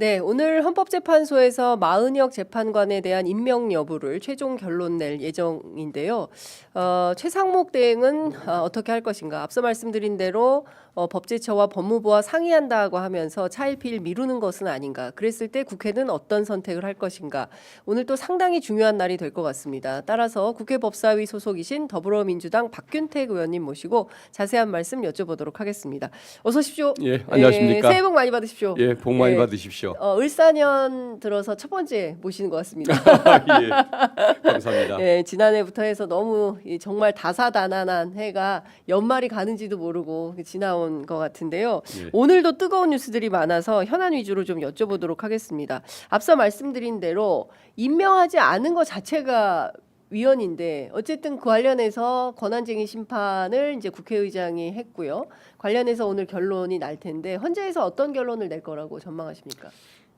네, 오늘 헌법재판소에서 마은혁 재판관에 대한 임명 여부를 최종 결론 낼 예정인데요. 최상목 대행은 어떻게 할 것인가? 앞서 말씀드린 대로 법제처와 법무부와 상의한다고 하면서 차일피일 미루는 것은 아닌가? 그랬을 때 국회는 어떤 선택을 할 것인가? 오늘 또 상당히 중요한 날이 될 것 같습니다. 따라서 국회 법사위 소속이신 더불어민주당 박균택 의원님 모시고 자세한 말씀 여쭤보도록 하겠습니다. 어서 오십시오. 예, 안녕하십니까? 새해 복 많이 받으십시오. 예, 복 많이 예. 받으십시오. 을사년 들어서 첫 번째 모시는 것 같습니다. 예, 감사합니다. 예, 지난해부터 해서 너무 정말 다사다난한 해가 연말이 가는지도 모르고 지나온 것 같은데요. 예. 오늘도 뜨거운 뉴스들이 많아서 현안 위주로 좀 여쭤보도록 하겠습니다. 앞서 말씀드린 대로 임명하지 않은 것 자체가 위헌인데 어쨌든 그 관련해서 권한쟁의 심판을 이제 국회의장이 했고요. 관련해서 오늘 결론이 날 텐데 헌재에서 어떤 결론을 낼 거라고 전망하십니까?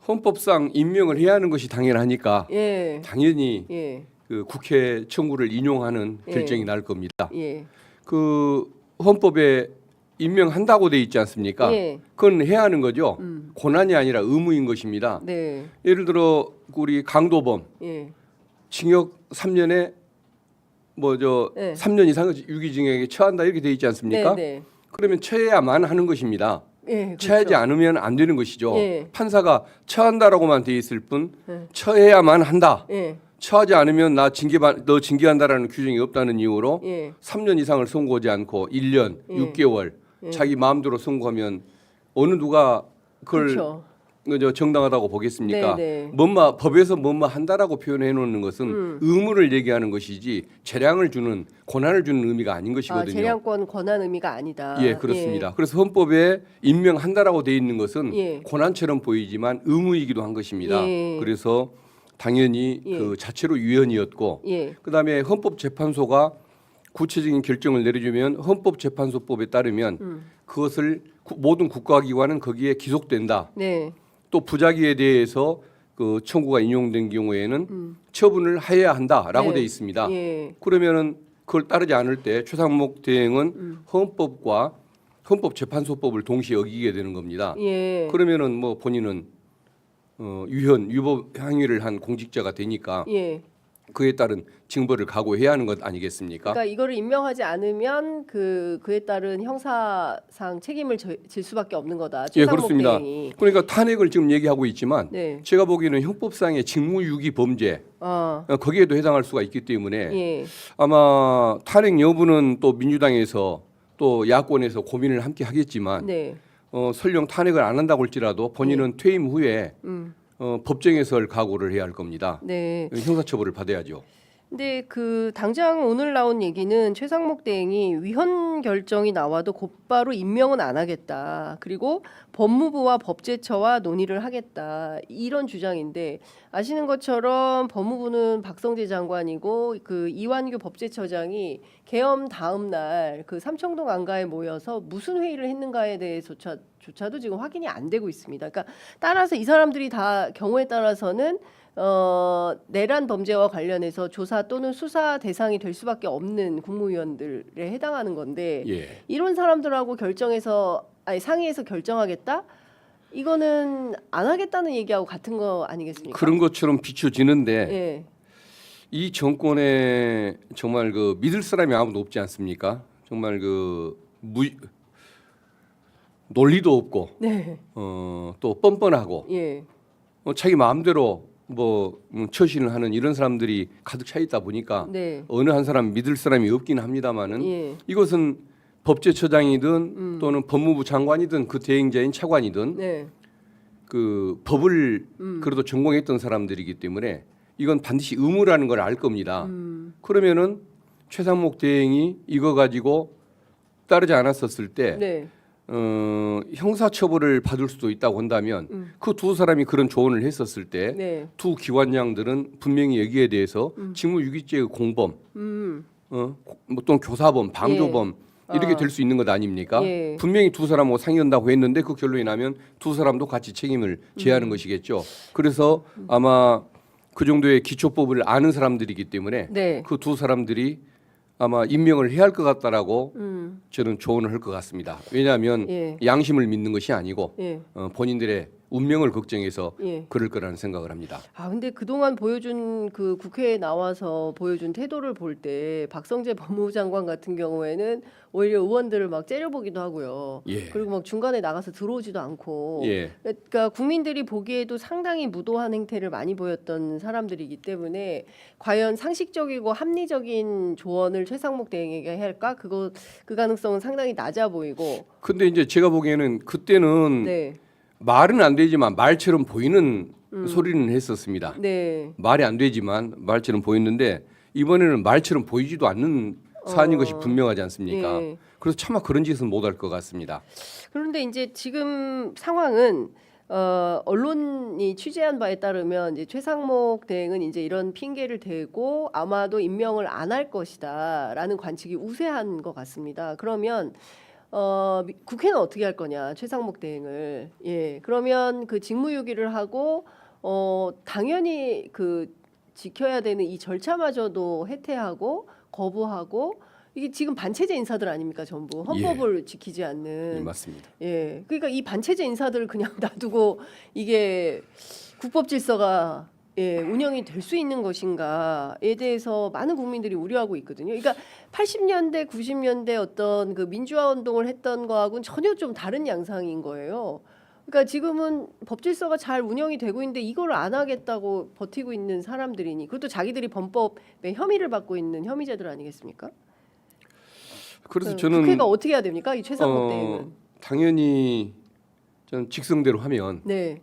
헌법상 임명을 해야 하는 것이 당연하니까 예. 당연히 예. 그 국회 청구를 인용하는 예. 결정이 날 겁니다. 예. 그 헌법에 임명한다고 돼 있지 않습니까? 예. 그건 해야 하는 거죠. 권한이 아니라 의무인 것입니다. 네. 예를 들어 우리 강도범 예. 징역 3년에 네. 3년 이상 유기징역에 처한다 이렇게 돼 있지 않습니까? 네. 그러면 처해야만 하는 것입니다. 네. 그렇죠. 처하지 않으면 안 되는 것이죠. 예. 판사가 처한다라고만 돼 있을 뿐 예. 처해야만 한다. 예. 처하지 않으면 너 징계한다라는 규정이 없다는 이유로 예. 3년 이상을 선고하지 않고 1년, 예. 6개월 자기 마음대로 선고하면 어느 누가 그걸 그렇죠. 정당하다고 보겠습니까? 네. 법에서 뭐뭐 한다라고 표현해 놓는 것은 의무를 얘기하는 것이지 재량을 주는 권한을 주는 의미가 아닌 것이거든요. 재량권 권한 의미가 아니다. 예, 그렇습니다. 그래서 헌법에 임명한다라고 돼 있는 것은 예. 권한처럼 보이지만 의무이기도 한 것입니다. 예. 그래서 당연히 예. 그 자체로 위헌이었고 예. 그다음에 헌법재판소가 구체적인 결정을 내려주면 헌법재판소법에 따르면 그것을 모든 국가기관은 거기에 기속된다. 네. 또 부작위에 대해서 그 청구가 인용된 경우에는 처분을 해야 한다라고 네. 돼 있습니다. 예. 그러면은 그걸 따르지 않을 때 최상목 대행은 헌법과 헌법재판소법을 동시에 어기게 되는 겁니다. 예. 그러면은 뭐 본인은 위법 행위를 한 공직자가 되니까 예. 그에 따른 징벌을 각오해야 하는 것 아니겠습니까? 그러니까 이거를 임명하지 않으면 그에 따른 형사상 책임을 질 수밖에 없는 거다. 예, 최상목 그렇습니다. 대행이. 그러니까 탄핵을 지금 얘기하고 있지만 네. 제가 보기에는 형법상의 직무유기 범죄 거기에도 해당할 수가 있기 때문에 예. 아마 탄핵 여부는 또 민주당에서 또 야권에서 고민을 함께 하겠지만 네. 설령 탄핵을 안 한다고 할지라도 본인은 퇴임 후에 법정에서 각오를 해야 할 겁니다. 네. 형사처벌을 받아야죠. 근데 당장 오늘 나온 얘기는 최상목 대행이 위헌 결정이 나와도 곧바로 임명은 안 하겠다. 그리고 법무부와 법제처와 논의를 하겠다. 이런 주장인데 아시는 것처럼 법무부는 박성재 장관이고 이완규 법제처장이 계엄 다음 날 삼청동 안가에 모여서 무슨 회의를 했는가에 대해서조차도 지금 확인이 안 되고 있습니다. 그러니까 따라서 이 사람들이 다 경우에 따라서는 내란 범죄와 관련해서 조사 또는 수사 대상이 될 수밖에 없는 국무위원들에 해당하는 건데 예. 이런 사람들하고 상의해서 결정하겠다? 이거는 안 하겠다는 얘기하고 같은 거 아니겠습니까? 그런 것처럼 비춰지는데 예. 이 정권에 정말 믿을 사람이 아무도 없지 않습니까? 정말 논리도 없고 네. 또 뻔뻔하고 예. 자기 마음대로 처신을 하는 이런 사람들이 가득 차 있다 보니까 네. 어느 한 사람 믿을 사람이 없긴 합니다만은 예. 이것은 법제처장이든 또는 법무부 장관이든 그 대행자인 차관이든 네. 그 법을 그래도 전공했던 사람들이기 때문에 이건 반드시 의무라는 걸 알 겁니다. 그러면은 최상목 대행이 이거 가지고 따르지 않았었을 때 네. 형사처벌을 받을 수도 있다고 한다면 그 두 사람이 그런 조언을 했었을 때 네. 두 기관장들은 분명히 여기에 대해서 직무유기죄의 공범, 또는 교사범, 방조범 이렇게 될 수 있는 것 아닙니까? 예. 분명히 두 사람하고 상의한다고 했는데 그 결론이 나면 두 사람도 같이 책임을 져야 하는 것이겠죠. 그래서 아마 그 정도의 기초법을 아는 사람들이기 때문에 네. 그 두 사람들이 아마 임명을 해야 할 것 같다라고 저는 조언을 할 것 같습니다. 왜냐하면 예. 양심을 믿는 것이 아니고 예. 본인들의 운명을 걱정해서 예. 그럴 거라는 생각을 합니다. 아 근데 그동안 보여준 그 국회에 나와서 보여준 태도를 볼 때 박성재 법무부 장관 같은 경우에는 오히려 의원들을 막 째려보기도 하고요. 예. 그리고 막 중간에 나가서 들어오지도 않고. 예. 그러니까 국민들이 보기에도 상당히 무도한 행태를 많이 보였던 사람들이기 때문에 과연 상식적이고 합리적인 조언을 최상목 대행에게 해야 할까? 그 가능성은 상당히 낮아 보이고. 근데 이제 제가 보기에는 그때는 네. 말은 안 되지만 말처럼 보이는 소리는 했었습니다. 네. 말이 안 되지만 말처럼 보였는데 이번에는 말처럼 보이지도 않는 사안인 것이 분명하지 않습니까? 예. 그래서 차마 그런 짓은 못할 것 같습니다. 그런데 이제 지금 상황은 언론이 취재한 바에 따르면 이제 최상목 대행은 이제 이런 핑계를 대고 아마도 임명을 안 할 것이다라는 관측이 우세한 것 같습니다. 그러면 국회는 어떻게 할 거냐 최상목 대행을 그러면 그 직무유기를 하고 당연히 그 지켜야 되는 이 절차마저도 해태하고 거부하고 이게 지금 반체제 인사들 아닙니까 전부 헌법을 지키지 않는 예, 맞습니다. 그러니까 이 반체제 인사들을 그냥 놔두고 이게 국법 질서가 운영이 될 수 있는 것인가에 대해서 많은 국민들이 우려하고 있거든요. 그러니까 80년대, 90년대 어떤 그 민주화 운동을 했던 거하고는 전혀 좀 다른 양상인 거예요. 그러니까 지금은 법 질서가 잘 운영이 되고 있는데 이걸 안 하겠다고 버티고 있는 사람들이니 그것도 자기들이 범법에 혐의를 받고 있는 혐의자들 아니겠습니까? 그래서 저는 국회가 어떻게 해야 됩니까? 이 최상목 대행은. 당연히 저는 직성대로 하면 네.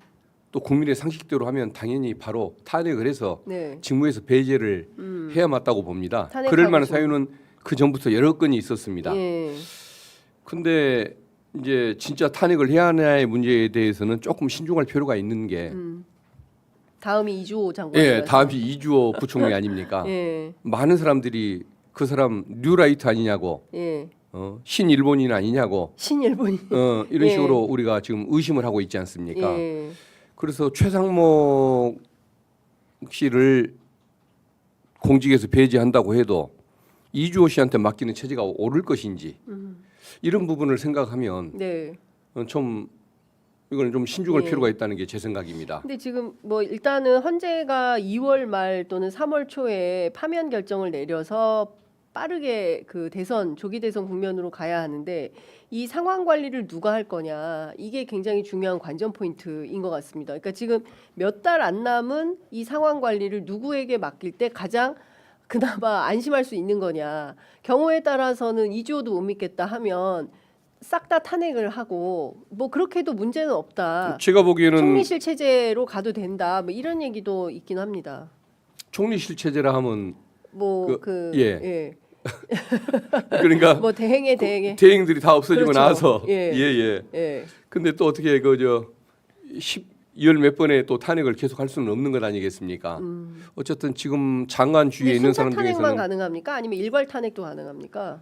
또 국민의 상식대로 하면 당연히 바로 탄핵을 해서 네. 직무에서 배제를 해야 맞다고 봅니다. 그럴 만한 탄핵하고죠. 사유는 그 전부터 여러 건이 있었습니다. 예. 근데 이제 진짜 탄핵을 해야 하냐의 문제에 대해서는 조금 신중할 필요가 있는 게 다음이 이주호 장관. 다음이 이주호 부총리 아닙니까? 예. 많은 사람들이 그 사람 뉴라이트 아니냐고 예. 신일본인 아니냐고 신일본이. 이런 예. 식으로 우리가 지금 의심을 하고 있지 않습니까? 예. 그래서 최상목 씨를 공직에서 배제한다고 해도 이주호 씨한테 맡기는 체제가 옳을 것인지 이런 부분을 생각하면 네. 좀 이거는 좀 신중할 예. 필요가 있다는 게 제 생각입니다. 근데 지금 뭐 일단은 헌재가 2월 말 또는 3월 초에 파면 결정을 내려서 빠르게 그 대선 조기 대선 국면으로 가야 하는데 이 상황 관리를 누가 할 거냐 이게 굉장히 중요한 관전 포인트인 것 같습니다. 그러니까 지금 몇 달 안 남은 이 상황 관리를 누구에게 맡길 때 가장 그나마 안심할 수 있는 거냐. 경우에 따라서는 이주호도 못 믿겠다 하면 싹 다 탄핵을 하고 뭐 그렇게 해도 문제는 없다. 제가 보기에는 총리실 체제로 가도 된다. 뭐 이런 얘기도 있긴 합니다. 총리실 체제라 하면 예. 그러니까 뭐 대행에 대행들이 다 없어지고 그렇죠. 나서 예. 근데 또 어떻게 그저 10열 몇 번에 또 탄핵을 계속 할 수는 없는 것 아니겠습니까? 어쨌든 지금 장관 주위에 있는 사람 탄핵만 중에서는 가능합니까? 아니면 일괄 탄핵도 가능합니까?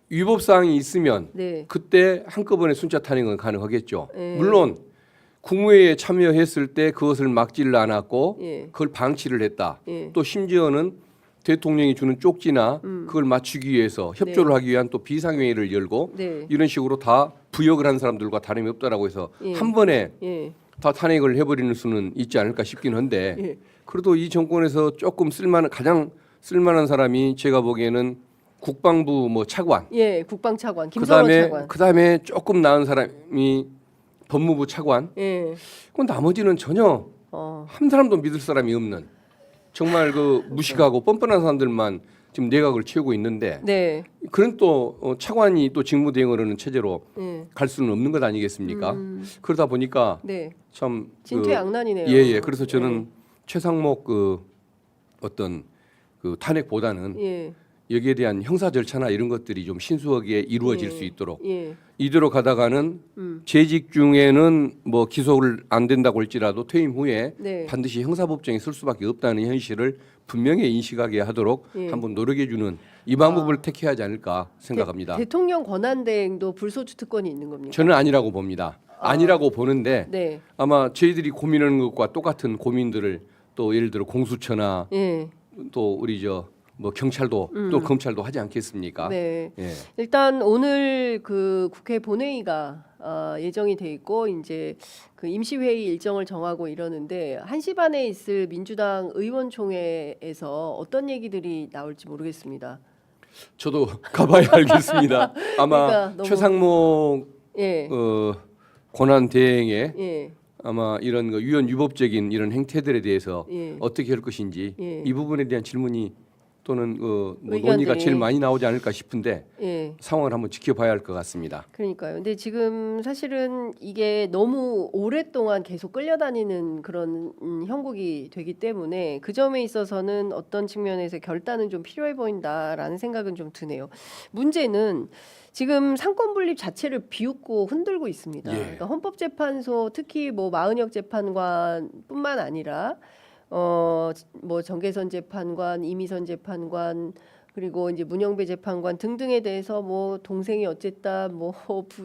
위법 사항이 있으면 네. 그때 한꺼번에 순차 탄핵은 가능하겠죠. 예. 물론 국무회의에 참여했을 때 그것을 막지를 않았고 예. 그걸 방치를 했다. 예. 또 심지어는 대통령이 주는 쪽지나 그걸 맞추기 위해서 협조를 하기 위한 또 비상회의를 열고 네. 이런 식으로 다 부역을 한 사람들과 다름이 없다라고 해서 예. 한 번에 예. 다 탄핵을 해버리는 수는 있지 않을까 싶긴 한데 예. 그래도 이 정권에서 조금 가장 쓸만한 사람이 제가 보기에는 국방부 뭐 차관 예, 국방차관 김성원 차관. 그다음에 조금 나은 사람이 법무부 차관. 예. 그 나머지는 전혀 한 사람도 믿을 사람이 없는 정말 그 무식하고 뻔뻔한 사람들만 지금 내각을 채우고 있는데 네. 그런 또 차관이 또 직무대행으로는 체제로 예. 갈 수는 없는 것 아니겠습니까? 그러다 보니까 네. 참 진퇴양난이네요. 예. 그래서 저는 최상목 그 어떤 그 탄핵보다는 예. 여기에 대한 형사 절차나 이런 것들이 좀 신수하게 이루어질 수 있도록 예. 이대로 가다가는 재직 중에는 뭐 기소를 안 된다고 할지라도 퇴임 후에 네. 반드시 형사법정에 쓸 수밖에 없다는 현실을 분명히 인식하게 하도록 예. 한번 노력해주는 이 방법을 택해야 하지 않을까 생각합니다. 대통령 권한대행도 불소추 특권이 있는 겁니까? 저는 아니라고 봅니다. 아니라고 보는데 네. 아마 저희들이 고민하는 것과 똑같은 고민들을 또 예를 들어 공수처나 예. 또 우리 저 뭐 경찰도 또 검찰도 하지 않겠습니까? 네. 예. 일단 오늘 그 국회 본회의가 예정이 돼 있고 이제 그 임시회의 일정을 정하고 이러는데 1시 반에 있을 민주당 의원총회에서 어떤 얘기들이 나올지 모르겠습니다. 저도 가봐야 알겠습니다. 아마 그러니까 너무- 최상목 예. 권한 대행의 예. 아마 이런 그 위헌 위법적인 이런 행태들에 대해서 예. 어떻게 할 것인지 예. 이 부분에 대한 질문이 또는 뭐 의견들이- 논의가 제일 많이 나오지 않을까 싶은데 예. 상황을 한번 지켜봐야 할 것 같습니다. 그러니까요. 근데 지금 사실은 이게 너무 오랫동안 계속 끌려다니는 그런 형국이 되기 때문에 그 점에 있어서는 어떤 측면에서 결단은 좀 필요해 보인다라는 생각은 좀 드네요. 문제는 지금 상권 분립 자체를 비웃고 흔들고 있습니다. 예. 그러니까 헌법재판소 특히 뭐 마은혁 재판관뿐만 아니라 뭐 정계선 재판관, 이미선 재판관 그리고 이제 문영배 재판관 등등에 대해서 뭐 동생이 어쨌다, 뭐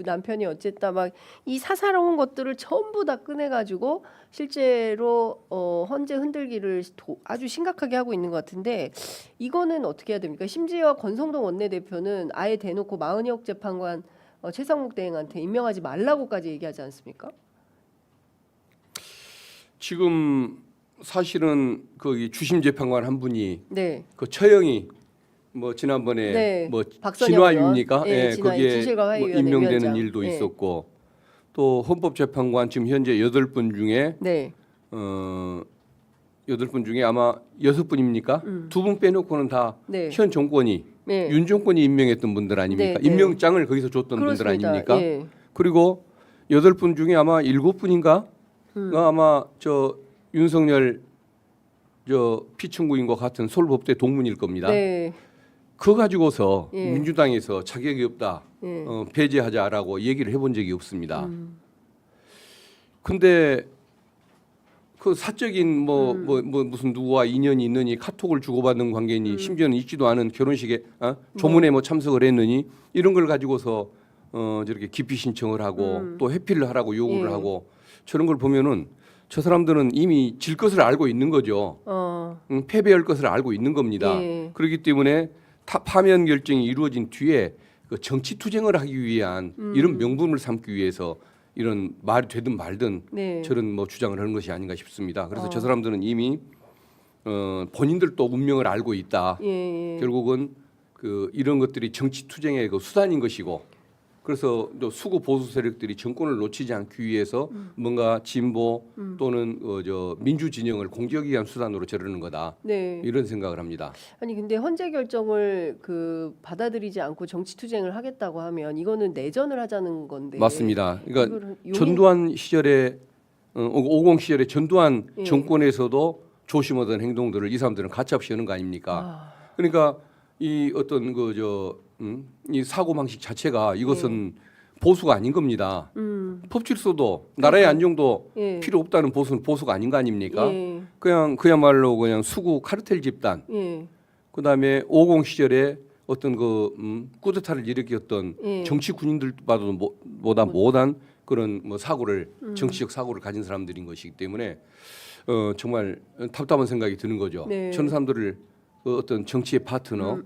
남편이 어쨌다, 막 이 사사로운 것들을 전부 다 꺼내가지고 실제로 헌재 흔들기를 아주 심각하게 하고 있는 것 같은데 이거는 어떻게 해야 됩니까? 심지어 권성동 원내대표는 아예 대놓고 마은혁 재판관 최상목 대행한테 임명하지 말라고까지 얘기하지 않습니까? 지금 사실은 그 주심 재판관 한 분이 네. 그 처형이 뭐 지난번에 네. 뭐 박선영 진화입니까? 의원. 예, 예, 진화, 거기에 진실과 화해 뭐 위원회 임명되는 위원장. 일도 예. 있었고 또 헌법재판관 지금 현재 8분 중에 네. 8분 중에 아마 6분입니까? 2분 빼놓고는 다 네. 현 정권이 네. 윤 정권이 임명했던 분들 아닙니까? 네, 네. 임명장을 거기서 줬던 분들 그렇습니다. 아닙니까? 예. 그리고 8분 중에 아마 7분인가? 가 아마 저 윤석열 저 피청구인과 같은 서울법대 동문일 겁니다. 네. 그거 가지고서 예. 민주당에서 자격이 없다, 예. 배제하자라고 얘기를 해본 적이 없습니다. 근데 그 사적인 뭐 무슨 누구와 인연이 있느니 카톡을 주고받는 관계니 심지어는 있지도 않은 결혼식에 조문에 뭐 참석을 했느니 이런 걸 가지고서 저렇게 기피 신청을 하고 또 회피를 하라고 요구를 예. 하고 저런 걸 보면은 저 사람들은 이미 질 것을 알고 있는 거죠. 패배할 것을 알고 있는 겁니다. 예. 그렇기 때문에 파면 결정이 이루어진 뒤에 그 정치 투쟁을 하기 위한 이런 명분을 삼기 위해서 이런 말이 되든 말든 네. 저런 뭐 주장을 하는 것이 아닌가 싶습니다. 그래서 저 사람들은 이미 본인들도 운명을 알고 있다. 예. 예. 결국은 그 이런 것들이 정치 투쟁의 그 수단인 것이고 그래서 또 수구 보수 세력들이 정권을 놓치지 않기 위해서 뭔가 진보 또는 저 민주 진영을 공격하기 위한 수단으로 저러는 거다. 네. 이런 생각을 합니다. 아니 근데 헌재 결정을 그 받아들이지 않고 정치 투쟁을 하겠다고 하면 이거는 내전을 하자는 건데. 맞습니다. 그러니까 이거를 전두환 시절에 50 시절에 전두환 예. 정권에서도 조심하던 행동들을 이 사람들은 가차없이 하는 거 아닙니까? 그러니까 이 어떤 이 사고 방식 자체가 이것은 보수가 아닌 겁니다. 법질서도 나라의 안정도 예. 필요 없다는 보수는 보수가 아닌 거 아닙니까? 예. 그야말로 그냥 수구 카르텔 집단. 예. 그다음에 50 시절에 어떤 쿠데타를 일으켰던 예. 정치 군인들보다 못한 그런 뭐 사고를 정치적 사고를 가진 사람들인 것이기 때문에 정말 답답한 생각이 드는 거죠. 네. 저런 사람들을 어떤 정치의 파트너,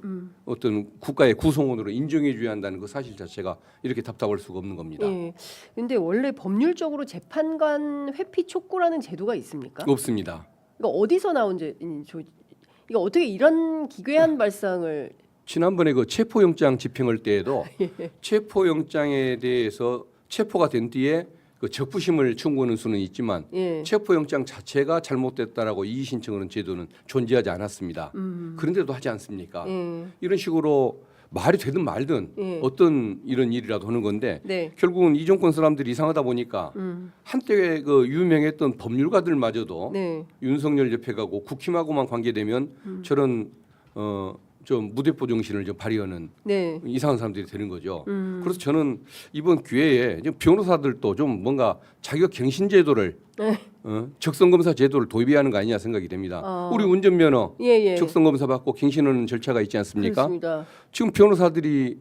어떤 국가의 구성원으로 인정해줘야 한다는 그 사실 자체가 이렇게 답답할 수가 없는 겁니다. 예. 근데 원래 법률적으로 재판관 회피 촉구라는 제도가 있습니까? 없습니다. 이거 어디서 나온 이거 어떻게 이런 기괴한 발상을 지난번에 그 체포영장 집행할 때에도 예. 체포영장에 대해서 체포가 된 뒤에 그 적부심을 청구하는 수는 있지만 예. 체포영장 자체가 잘못됐다라고 이의 신청하는 제도는 존재하지 않았습니다. 그런데도 하지 않습니까? 예. 이런 식으로 말이 되든 말든 예. 어떤 이런 일이라도 하는 건데 네. 결국은 이 정권 사람들이 이상하다 보니까 한때 그 유명했던 법률가들마저도 네. 윤석열 옆에 가고 국힘하고만 관계되면 저런 좀 무대포 정신을 좀 발휘하는 네. 이상한 사람들이 되는 거죠. 그래서 저는 이번 기회에 이제 변호사들도 좀 뭔가 자격 갱신 제도를 적성 검사 제도를 도입해야 하는 거 아니냐 생각이 됩니다. 우리 운전면허 예. 적성 검사 받고 갱신하는 절차가 있지 않습니까? 그렇습니다. 지금 변호사들이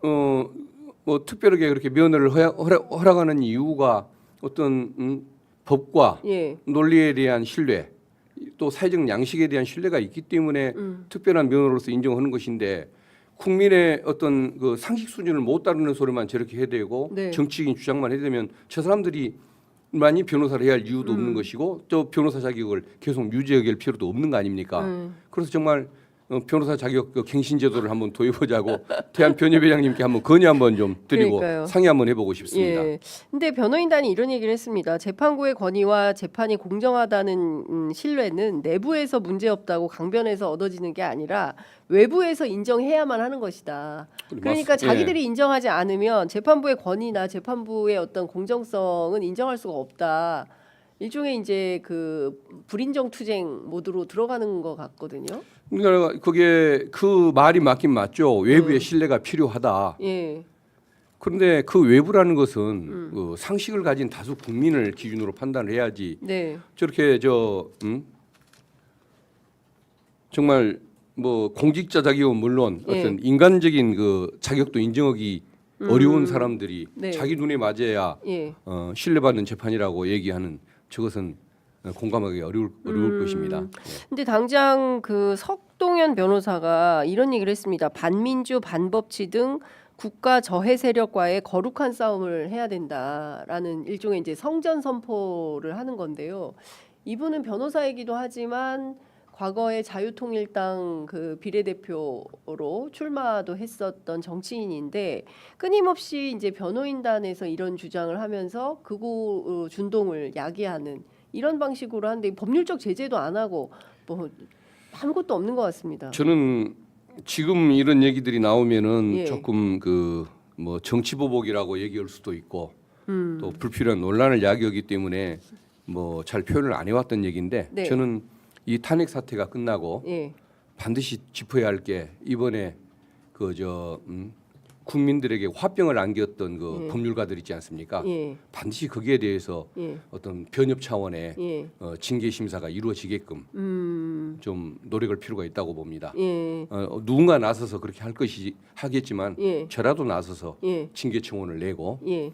뭐 특별하게 그렇게 면허를 허락하는 이유가 어떤 법과 예. 논리에 대한 신뢰 또 사회적 양식에 대한 신뢰가 있기 때문에 특별한 면허로서 인정하는 것인데 국민의 어떤 그 상식 수준을 못 따르는 소리만 저렇게 해대고 네. 정치적인 주장만 해대면 저 사람들이 많이 변호사를 해야 할 이유도 없는 것이고 또 변호사 자격을 계속 유지하게 필요도 없는 거 아닙니까? 그래서 정말 변호사 자격 그 갱신 제도를 한번 도입하자고 대한변협회장님께 한번 건의 한번 좀 드리고 그러니까요. 상의 한번 해보고 싶습니다. 예. 근데 변호인단이 이런 얘기를 했습니다. 재판부의 권위와 재판이 공정하다는 신뢰는 내부에서 문제 없다고 강변에서 얻어지는 게 아니라 외부에서 인정해야만 하는 것이다. 그러니까 예. 자기들이 인정하지 않으면 재판부의 권위나 재판부의 어떤 공정성은 인정할 수가 없다. 일종의 이제 그 불인정 투쟁 모드로 들어가는 것 같거든요. 그러니까 그게 그 말이 맞긴 맞죠. 외부의 신뢰가 필요하다. 예. 그런데 그 외부라는 것은 그 상식을 가진 다수 국민을 기준으로 판단을 해야지. 네. 저렇게 정말 뭐 공직자 자격은 물론 예. 어떤 인간적인 그 자격도 인정하기 어려운 사람들이 네. 자기 눈에 맞아야 예. 신뢰받는 재판이라고 얘기하는 저것은 공감하기 어려울 것입니다. 예. 근데 당장 그 석동현 변호사가 이런 얘기를 했습니다. 반민주, 반법치 등 국가 저해 세력과의 거룩한 싸움을 해야 된다라는 일종의 이제 성전 선포를 하는 건데요. 이분은 변호사이기도 하지만 과거에 자유통일당 그 비례대표로 출마도 했었던 정치인인데 끊임없이 이제 변호인단에서 이런 주장을 하면서 극우 준동을 야기하는 이런 방식으로 하는데 법률적 제재도 안 하고 뭐 아무것도 없는 것 같습니다. 저는 지금 이런 얘기들이 나오면은 예. 조금 그 뭐 정치 보복이라고 얘기할 수도 있고 또 불필요한 논란을 야기하기 때문에 뭐 잘 표현을 안 해왔던 얘기인데 네. 저는 이 탄핵 사태가 끝나고 예. 반드시 짚어야 할 게 이번에 국민들에게 화병을 안겼던 그 법률가들 있지 않습니까? 예. 반드시 거기에 대해서 예. 어떤 변협 차원의 예. 징계 심사가 이루어지게끔 좀 노력할 필요가 있다고 봅니다. 예. 누군가 나서서 그렇게 할 것이 하겠지만 예. 저라도 나서서 예. 징계 청원을 내고 예.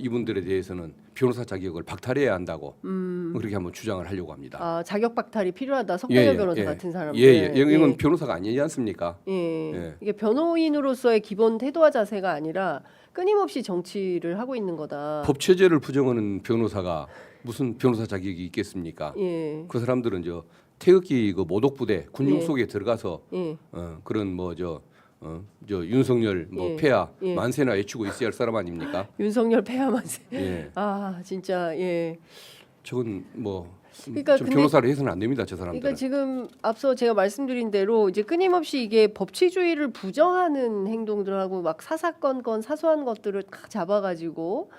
이분들에 대해서는 변호사 자격을 박탈해야 한다고 그렇게 한번 주장을 하려고 합니다. 아, 자격 박탈이 필요하다. 석동현 변호사 같은 사람들. 이건 변호사가 아니지 않습니까? 예. 이게 변호인으로서의 기본 태도와 자세가 아니라 끊임없이 정치를 하고 있는 거다. 법 체제를 부정하는 변호사가 무슨 변호사 자격이 있겠습니까? 예. 그 사람들은 태극기 그 모독부대 군중 예. 속에 들어가서 예. 그런 윤석열 예. 폐하 예. 만세나 외치고 있어야 할 사람 아닙니까? 윤석열 폐하만세. 예. 아, 진짜 예. 저건 그러니까 저 근데- 변호사를 해서는 안 됩니다, 저 사람들은. 그러니까 지금 앞서 제가 말씀드린 대로 이제 끊임없이 이게 법치주의를 부정하는 행동들하고 막 사사건건 사소한 것들을 딱 잡아가지고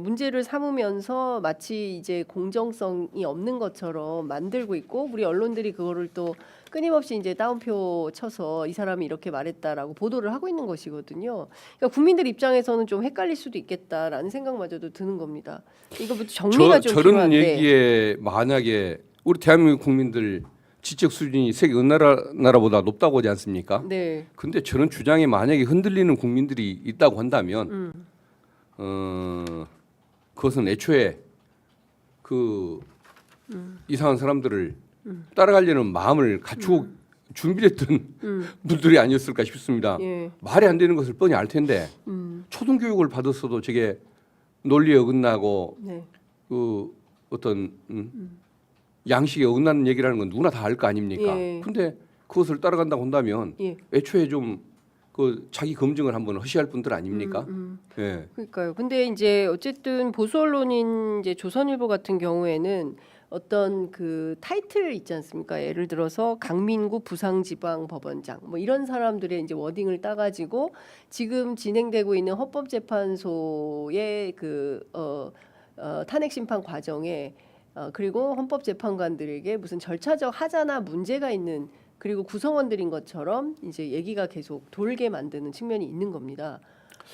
문제를 삼으면서 마치 이제 공정성이 없는 것처럼 만들고 있고 우리 언론들이 그거를 또 끊임없이 이제 따옴표 쳐서 이 사람이 이렇게 말했다라고 보도를 하고 있는 것이거든요. 그러니까 국민들 입장에서는 좀 헷갈릴 수도 있겠다라는 생각마저도 드는 겁니다. 이거부터 정리가 좀 저런 필요한데. 얘기에 만약에 우리 대한민국 국민들 지적 수준이 세계 어느 나라보다 높다고 하지 않습니까? 네. 근데 저런 주장에 만약에 흔들리는 국민들이 있다고 한다면 그것은 애초에 그 이상한 사람들을 따라가려는 마음을 갖추고 준비했던 분들이 아니었을까 싶습니다. 예. 말이 안 되는 것을 뻔히 알 텐데 초등교육을 받았어도 저게 논리에 어긋나고 네. 그 어떤 양식에 어긋나는 얘기라는 건 누구나 다 알 거 아닙니까? 예. 근데 그것을 따라간다고 한다면 예. 애초에 좀 그 자기 검증을 한번 허시할 분들 아닙니까? 예. 그러니까요. 근데 이제 어쨌든 보수 언론인 이제 조선일보 같은 경우에는 어떤 그 타이틀 있지 않습니까? 예를 들어서 강민구 부산지방법원장 뭐 이런 사람들의 이제 워딩을 따가지고 지금 진행되고 있는 헌법재판소의 탄핵 심판 과정에 그리고 헌법재판관들에게 무슨 절차적 하자나 문제가 있는 그리고 구성원들인 것처럼 이제 얘기가 계속 돌게 만드는 측면이 있는 겁니다.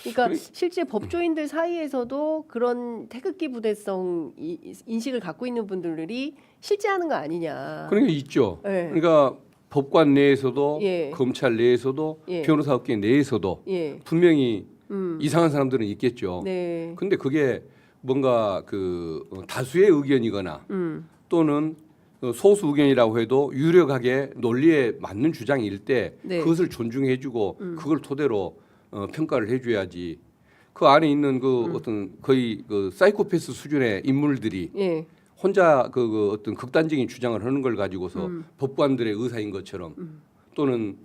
그러니까 실제 법조인들 사이에서도 그런 태극기 부대성 인식을 갖고 있는 분들이 실제 하는 거 아니냐. 그런 게 있죠. 예. 그러니까 법관 내에서도 예. 검찰 내에서도 예. 변호사업계 내에서도 예. 분명히 이상한 사람들은 있겠죠. 네. 근데 그게 뭔가 그 다수의 의견이거나 또는 소수 의견이라고 해도 유력하게 논리에 맞는 주장일 때 네. 그것을 존중해주고 그걸 토대로 평가를 해줘야지. 그 안에 있는 그 어떤 거의 그 사이코패스 수준의 인물들이 예. 혼자 그 어떤 극단적인 주장을 하는 걸 가지고서 법관들의 의사인 것처럼 또는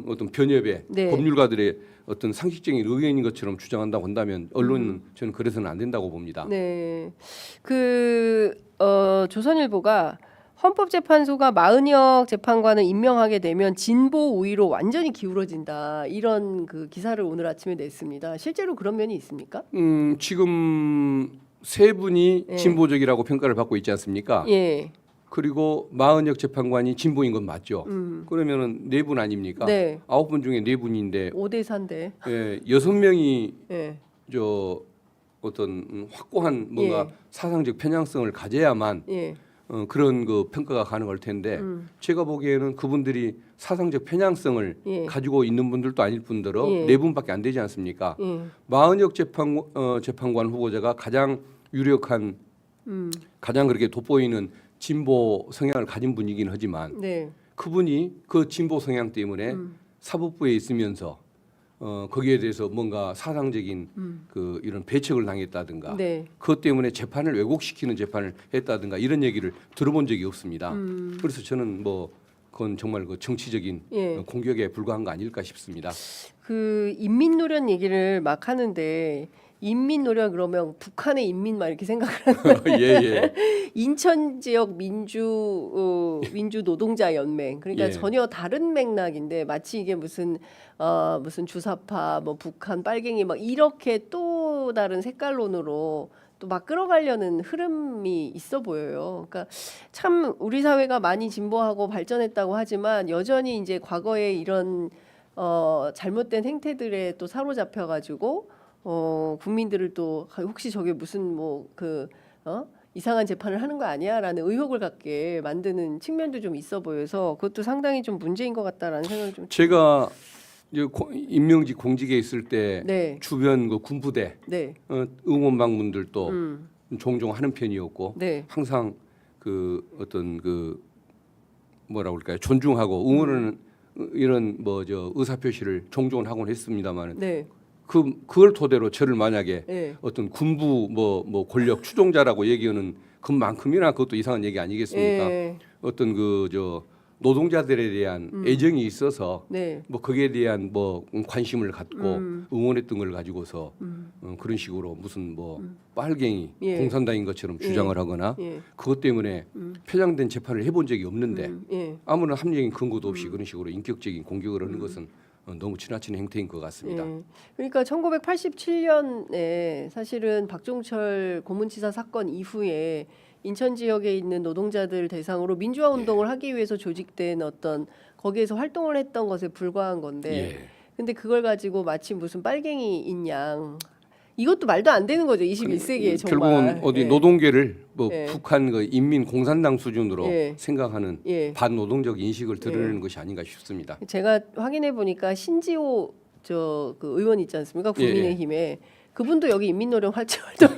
어떤 변협의 네. 법률가들의 어떤 상식적인 의견인 것처럼 주장한다고 한다면 언론은 저는 그래서는 안 된다고 봅니다. 네. 조선일보가 헌법재판소가 마은혁 재판관을 임명하게 되면 진보 우위로 완전히 기울어진다. 이런 그 기사를 오늘 아침에 냈습니다. 실제로 그런 면이 있습니까? 지금 세 분이 예. 진보적이라고 평가를 받고 있지 않습니까? 예. 그리고 마은혁 재판관이 진보인 건 맞죠. 그러면은 네 분 아닙니까? 네. 9분 중에 네 분인데 5대 4인데. 예, 6명이 예. 저 어떤 확고한 뭔가 예. 사상적 편향성을 가져야만 예. 그런 그 평가가 가능할 텐데 제가 보기에는 그분들이 사상적 편향성을 예. 가지고 있는 분들도 아닐 뿐더러 예. 네 분밖에 안 되지 않습니까? 예. 마은혁 재판관 후보자가 가장 유력한 가장 그렇게 돋보이는 진보 성향을 가진 분이긴 하지만 네. 그분이 그 진보 성향 때문에 사법부에 있으면서 거기에 대해서 뭔가 사상적인 그 이런 배척을 당했다든가 네. 그것 때문에 재판을 왜곡시키는 재판을 했다든가 이런 얘기를 들어본 적이 없습니다. 그래서 저는 뭐 그건 정말 그 정치적인 예. 공격에 불과한 거 아닐까 싶습니다. 그 인민노련 얘기를 막 하는데 인민노련 그러면 북한의 인민 막 이렇게 생각을 하는 예, 예. 인천 지역 민주 노동자 연맹 그러니까 예. 전혀 다른 맥락인데 마치 이게 무슨 주사파 뭐 북한 빨갱이 막 이렇게 또 다른 색깔론으로 또 막 끌어가려는 흐름이 있어 보여요. 그러니까 참 우리 사회가 많이 진보하고 발전했다고 하지만 여전히 이제 과거에 이런 잘못된 행태들에 또 사로잡혀 가지고 국민들을 또 혹시 저게 무슨 이상한 재판을 하는 거 아니야라는 의혹을 갖게 만드는 측면도 좀 있어 보여서 그것도 상당히 좀 문제인 것 같다라는 생각이 좀 제가 이제 임명직 공직에 있을 때 네. 주변 그 군부대 네. 응원 방문들도 종종 하는 편이었고 네. 항상 그 어떤 그 뭐라고 할까요 존중하고 응원하는 이런 의사 표시를 종종 하곤 했습니다만 네. 그걸 토대로 저를 만약에 네. 어떤 군부 뭐 권력 추종자라고 얘기하는 그만큼이나 그것도 이상한 얘기 아니겠습니까? 예. 어떤 노동자들에 대한 애정이 있어서 네. 뭐 거기에 대한 관심을 갖고 응원했던 걸 가지고서 그런 식으로 무슨 빨갱이 예. 공산당인 것처럼 주장을 하거나 예. 그것 때문에 편향된 재판을 해본 적이 없는데 예. 아무런 합리적인 근거도 없이 그런 식으로 인격적인 공격을 하는 것은 너무 지나친 행태인 것 같습니다. 예. 그러니까 1987년에 사실은 박종철 고문치사 사건 이후에 인천 지역에 있는 노동자들 대상으로 민주화 운동을 하기 위해서 조직된 어떤 거기에서 활동을 했던 것에 불과한 건데 예. 근데 그걸 가지고 마치 무슨 빨갱이인 양 이것도 말도 안 되는 거죠. 21세기에 정말. 결국은 어디 예. 노동계를 예. 북한 그 인민 공산당 수준으로 예. 생각하는 예. 반노동적 인식을 드러내는 것이 아닌가 싶습니다. 제가 확인해 보니까 신지호 그 의원 있지 않습니까? 국민의힘에 그분도 여기 인민노련 활동했던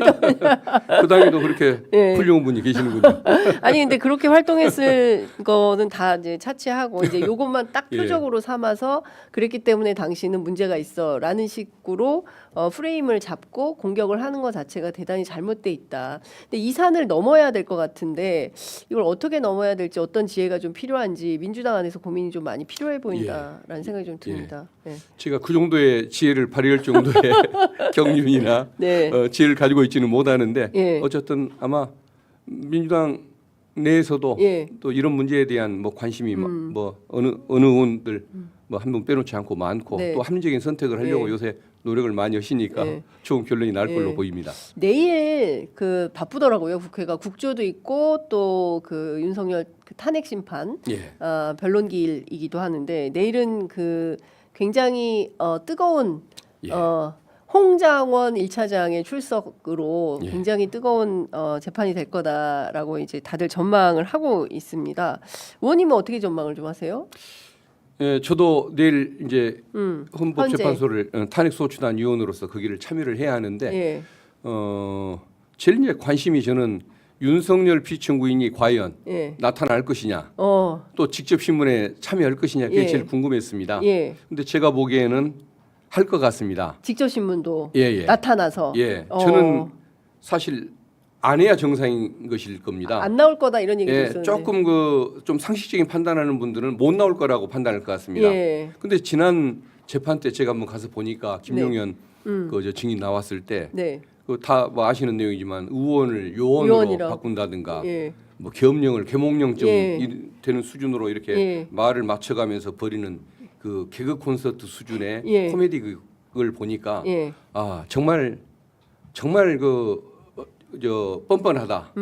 그 당에도 그렇게 예. 훌륭한 분이 계시는군요. 아니 근데 그렇게 활동했을 거는 다 이제 차치하고 이제 요것만 딱 예. 표적으로 삼아서 그랬기 때문에 당신은 문제가 있어라는 식으로 프레임을 잡고 공격을 하는 것 자체가 대단히 잘못돼 있다. 근데 이 산을 넘어야 될 것 같은데 이걸 어떻게 넘어야 될지 어떤 지혜가 좀 필요한지 민주당 안에서 고민이 좀 많이 필요해 보인다라는 생각이 좀 듭니다. 예. 제가 그 정도의 지혜를 발휘할 정도의 경륜이나 네. 지혜를 가지고 있지는 못하는데 예. 어쨌든 아마 민주당 내에서도 예. 또 이런 문제에 대한 관심이 어느 의원들 한 분 빼놓지 않고 많고 네. 또 합리적인 선택을 하려고 예. 요새 노력을 많이 하시니까 예. 좋은 결론이 날 걸로 예. 보입니다. 내일 그 바쁘더라고요. 국회가 국조도 있고 또 그 윤석열 그 탄핵 심판 예. 변론기일이기도 하는데 내일은 그 굉장히 뜨거운 예. 홍장원 1차장의 출석으로 예. 굉장히 뜨거운 재판이 될 거다라고 이제 다들 전망을 하고 있습니다. 의원님은 어떻게 전망을 좀 하세요? 예, 저도 내일 이제 헌재. 헌법재판소를 탄핵소추단 위원으로서 거기를 참여를 해야 하는데 예. 제일 이제 관심이 저는 윤석열 피청구인이 과연 예. 나타날 것이냐, 어. 또 직접 신문에 참여할 것이냐 그게 예. 제일 궁금했습니다. 예. 근데 제가 보기에는 할 것 같습니다. 직접 신문도 예, 예. 나타나서. 예, 저는 사실 안 해야 정상인 것일 겁니다. 안 나올 거다 이런 얘기도 예, 있었는데. 조금 그 좀 상식적인 판단하는 분들은 못 나올 거라고 판단할 것 같습니다. 예. 근데 지난 재판 때 제가 한번 가서 보니까 김용현 그 저 증인 나왔을 때 네. 그 다 뭐 아시는 내용이지만 의원을 요원으로 요원이라. 바꾼다든가 예. 뭐 계엄령을 계몽령쯤 예. 되는 수준으로 이렇게 예. 말을 맞춰가면서 벌이는 그 개그 콘서트 수준의 예. 코미디를 보니까 예. 아 정말 저 뻔뻔하다.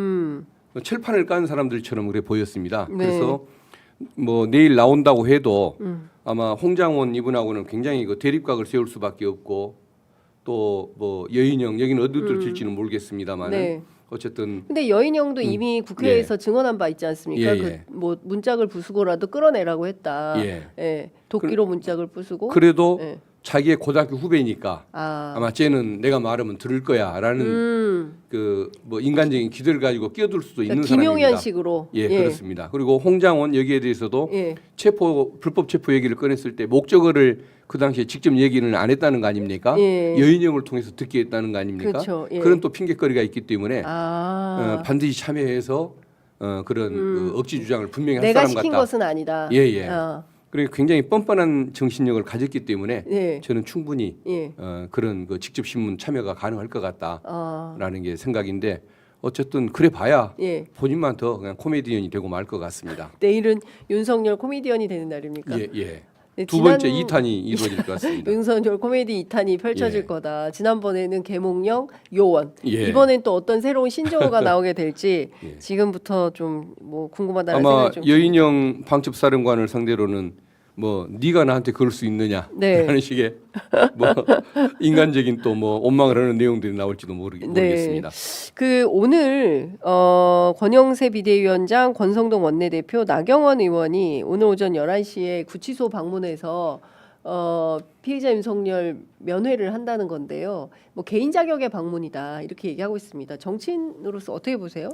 철판을 깐 사람들처럼 그래 보였습니다. 네. 그래서 뭐 내일 나온다고 해도 아마 홍장원 이분하고는 굉장히 그 대립각을 세울 수밖에 없고 또 뭐 여인영 여기는 어디로 들칠지는 모르겠습니다만 네. 어쨌든 근데 여인영도 이미 국회에서 증언한 바 있지 않습니까? 예, 예. 그 뭐 문짝을 부수고라도 끌어내라고 했다. 예. 예. 도끼로 문짝을 부수고. 그래도 예. 자기의 고등학교 후배니까 아. 아마 쟤는 내가 말하면 들을 거야라는 그 뭐 인간적인 기대를 가지고 끼어들 수도 있는 그러니까 사람입니다. 김용현식으로. 예, 그렇습니다. 그리고 홍장원 여기에 대해서도 예. 불법 체포 얘기를 꺼냈을 때 목적어를 그 당시에 직접 얘기는 안 했다는 거 아닙니까? 예. 여인형을 통해서 듣게 했다는 거 아닙니까? 그렇죠. 예. 그런 또 핑계거리가 있기 때문에 아. 반드시 참여해서 그런 그 억지 주장을 분명히 할 내가 사람 시킨 같다. 것은 아니다. 예, 예. 어. 그러니까 굉장히 뻔뻔한 정신력을 가졌기 때문에 예. 저는 충분히 예. 그런 그 직접 신문 참여가 가능할 것 같다라는 어. 게 생각인데 어쨌든 그래 봐야 예. 본인만 더 그냥 코미디언이 되고 말 것 같습니다. 내일은 윤석열 코미디언이 되는 날입니까? 예, 예. 네, 두 번째 2탄이 이루어질 것 같습니다. 윤석열 코미디 2탄이 펼쳐질 예. 거다. 지난번에는 계몽령 요원. 예. 이번엔 또 어떤 새로운 신조어가 나오게 될지 예. 지금부터 좀 뭐 궁금하다는 아마 생각이 좀 여인영 방첩사령관을 상대로는 뭐 네가 나한테 그럴 수 있느냐 네. 라는 식의 뭐 인간적인 또 뭐 원망을 하는 내용들이 나올지도 모르겠습니다. 그 오늘 권영세 비대위원장, 권성동 원내대표, 나경원 의원이 오늘 오전 11시에 구치소 방문해서 피해자 윤석열 면회를 한다는 건데요. 뭐 개인 자격의 방문이다 이렇게 얘기하고 있습니다. 정치인으로서 어떻게 보세요?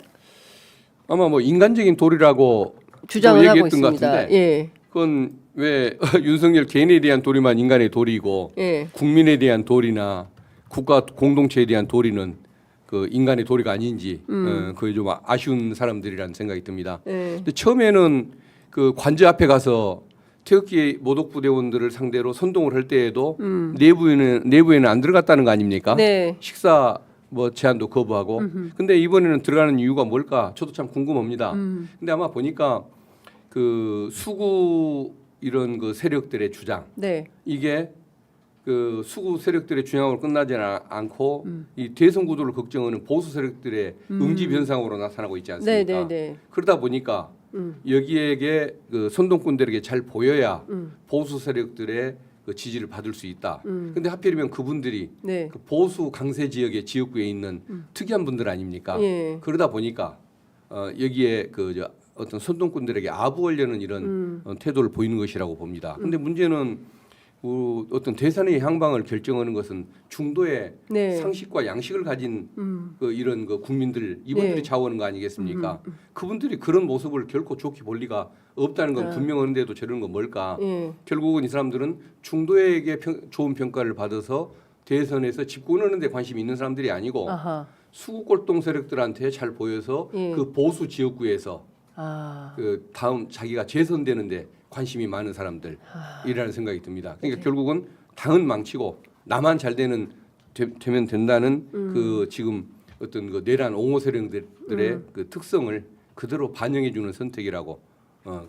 아마 뭐 인간적인 도리라고 주장을 하고 얘기했던 것 있습니다. 같은데 예. 그건 왜 윤석열 개인에 대한 도리만 인간의 도리고 예. 국민에 대한 도리나 국가 공동체에 대한 도리는 그 인간의 도리가 아닌지 그게 좀 아쉬운 사람들이라는 생각이 듭니다. 예. 근데 처음에는 그 관저 앞에 가서 태극기 모독부대원들을 상대로 선동을 할 때에도 내부에는 안 들어갔다는 거 아닙니까? 네. 식사 뭐 제한도 거부하고. 근데 이번에는 들어가는 이유가 뭘까? 저도 참 궁금합니다. 근데 아마 보니까 그 수구 이런 그 세력들의 주장 네. 이게 그 수구 세력들의 주장으로 끝나지는 않고 이 대선 구도를 걱정하는 보수 세력들의 응지 변상으로 나타나고 있지 않습니까? 네, 네, 네. 그러다 보니까 여기에게 그 선동꾼들에게 잘 보여야 보수 세력들의 그 지지를 받을 수 있다. 근데 하필이면 그분들이 네. 그 보수 강세 지역의 지역구에 있는 특이한 분들 아닙니까? 예. 그러다 보니까 여기에 그 어떤 선동꾼들에게 아부하려는 이런 태도를 보이는 것이라고 봅니다. 근데 문제는 어떤 대선의 향방을 결정하는 것은 중도의 네. 상식과 양식을 가진 그 이런 그 국민들 이분들이 네. 좌우하는 거 아니겠습니까? 그분들이 그런 모습을 결코 좋게 볼 리가 없다는 건 분명한데도 저러는 건 뭘까? 예. 결국은 이 사람들은 중도에게 좋은 평가를 받아서 대선에서 집권하는 데 관심이 있는 사람들이 아니고 아하. 수구골동 세력들한테 잘 보여서 예. 그 보수 지역구에서 아. 그 다음 자기가 재선되는데 관심이 많은 사람들이라는 생각이 듭니다. 그러니까 네. 결국은 당은 망치고 나만 잘 되면 된다는 그 지금 어떤 그 내란 옹호 세력들의 그 특성을 그대로 반영해주는 선택이라고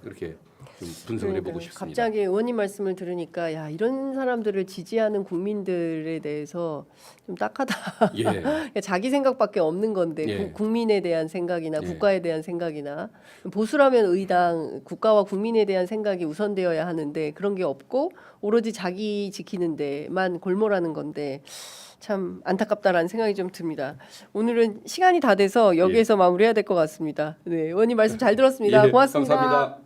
그렇게 좀 분석을 해보고 싶습니다. 갑자기 의원님 말씀을 들으니까 야 이런 사람들을 지지하는 국민들에 대해서 좀 딱하다. 예. 자기 생각밖에 없는 건데 예. 국민에 대한 생각이나 예. 국가에 대한 생각이나 보수라면 의당 국가와 국민에 대한 생각이 우선되어야 하는데 그런 게 없고 오로지 자기 지키는 데만 골몰하는 건데 참 안타깝다라는 생각이 좀 듭니다. 오늘은 시간이 다 돼서 여기에서 마무리해야 될 것 같습니다. 네, 의원님 말씀 잘 들었습니다. 예, 고맙습니다. 감사합니다.